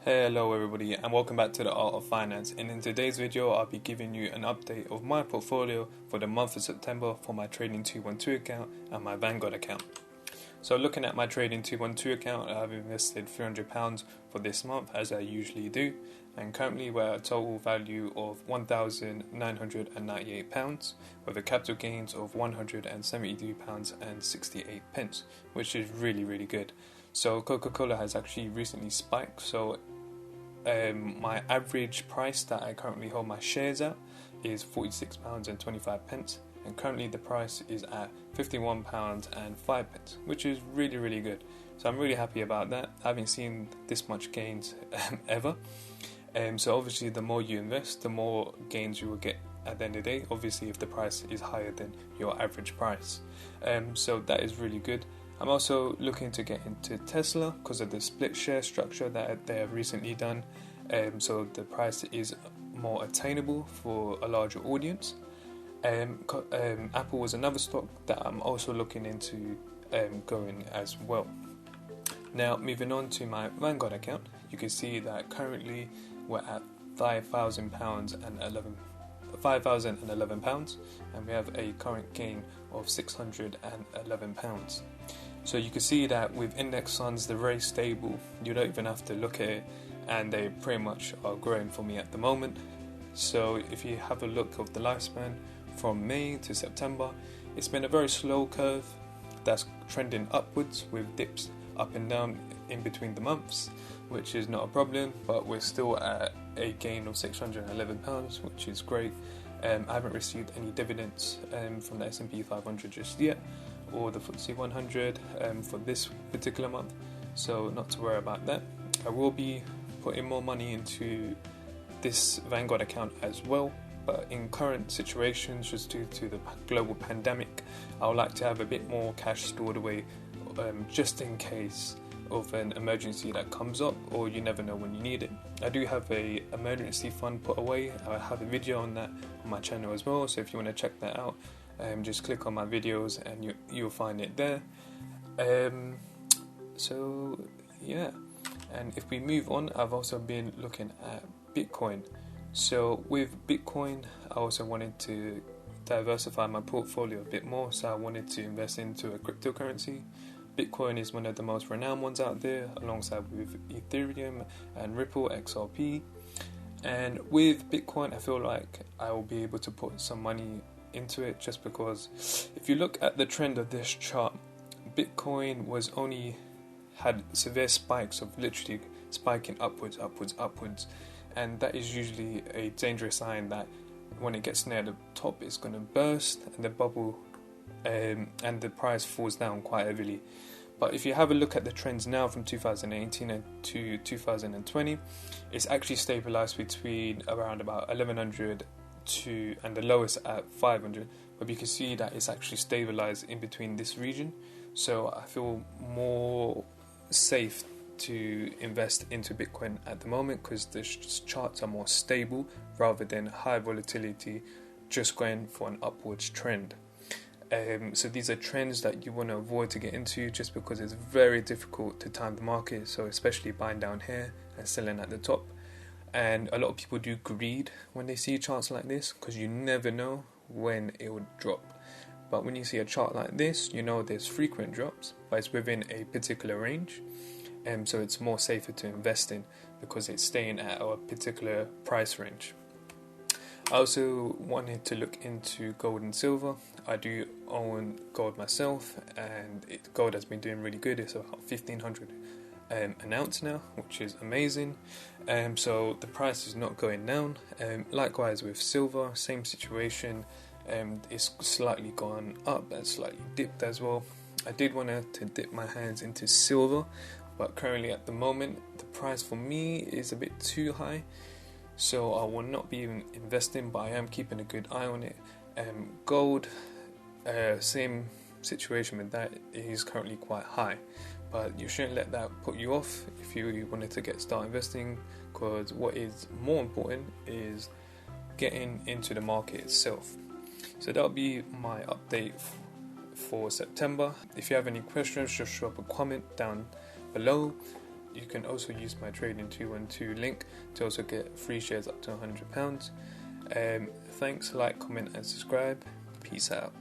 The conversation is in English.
Hello everybody and welcome back to the Art of Finance, and in today's video I'll be giving you an update of my portfolio for the month of September for my Trading 212 account and my Vanguard account. So looking at my Trading 212 account, I've invested £300 for this month as I usually do, and currently we're at a total value of £1,998 with a capital gains of £172.68, which is really good. So Coca Cola has actually recently spiked, so my average price that I currently hold my shares at is £46.25, and currently the price is at £51.05, which is really good. So I'm really happy about that. I haven't seen this much gains ever. So obviously the more you invest, the more gains you will get at the end of the day, obviously if the price is higher than your average price. So that is really good. I'm also looking to get into Tesla because of the split share structure that they have recently done, so the price is more attainable for a larger audience. Apple was another stock that I'm also looking into going as well. Now moving on to my Vanguard account, you can see that currently we're at £5,011, and we have a current gain of £611. So you can see that with index funds, they're very stable. You don't even have to look at it, and they pretty much are growing for me at the moment. So if you have a look of the lifespan from May to September, it's been a very slow curve that's trending upwards with dips up and down in between the months, which is not a problem, but we're still at a gain of £611, which is great. I haven't received any dividends from the S&P 500 just yet, or the FTSE 100 for this particular month, so not to worry about that. I will be putting more money into this Vanguard account as well, but in current situations, just due to the global pandemic, I would like to have a bit more cash stored away, just in case of an emergency that comes up, or you never know when you need it. I do have a emergency fund put away. I have a video on that on my channel as well, so if you want to check that out, just click on my videos and you'll find it there. So yeah, and if we move on, I've also been looking at Bitcoin. So with Bitcoin, I also wanted to diversify my portfolio a bit more, so I wanted to invest into a cryptocurrency. Bitcoin is one of the most renowned ones out there, alongside with Ethereum and Ripple XRP. And with Bitcoin, I feel like I will be able to put some money into it, just because if you look at the trend of this chart, Bitcoin was only had severe spikes of literally spiking upwards, and that is usually a dangerous sign that when it gets near the top, it's going to burst and the bubble and the price falls down quite heavily. But if you have a look at the trends now from 2018 to 2020, it's actually stabilized between around about 1100 and the lowest at 500, but you can see that it's actually stabilized in between this region. So I feel more safe to invest into Bitcoin at the moment because the charts are more stable rather than high volatility just going for an upwards trend. So these are trends that you want to avoid to get into, just because it's very difficult to time the market, so especially buying down here and selling at the top. And a lot of people do greed when they see charts like this, because you never know when it would drop. But when you see a chart like this, you know there's frequent drops, but it's within a particular range, and so it's more safer to invest in because it's staying at a particular price range. I also wanted to look into gold and silver. I do own gold myself, and gold has been doing really good. It's about 1,500 an ounce now, which is amazing. So the price is not going down. Likewise with silver, same situation. It's slightly gone up and slightly dipped as well. I did want to dip my hands into silver, but currently at the moment the price for me is a bit too high, so I will not be even investing, but I am keeping a good eye on it. Gold, same situation with that. It is currently quite high, but you shouldn't let that put you off if you wanted to start investing, because what is more important is getting into the market itself. So that'll be my update for September. If you have any questions, just drop a comment down below. you can also use my Trading 212 link to also get free shares up to £100. Thanks, like, comment and subscribe. Peace out.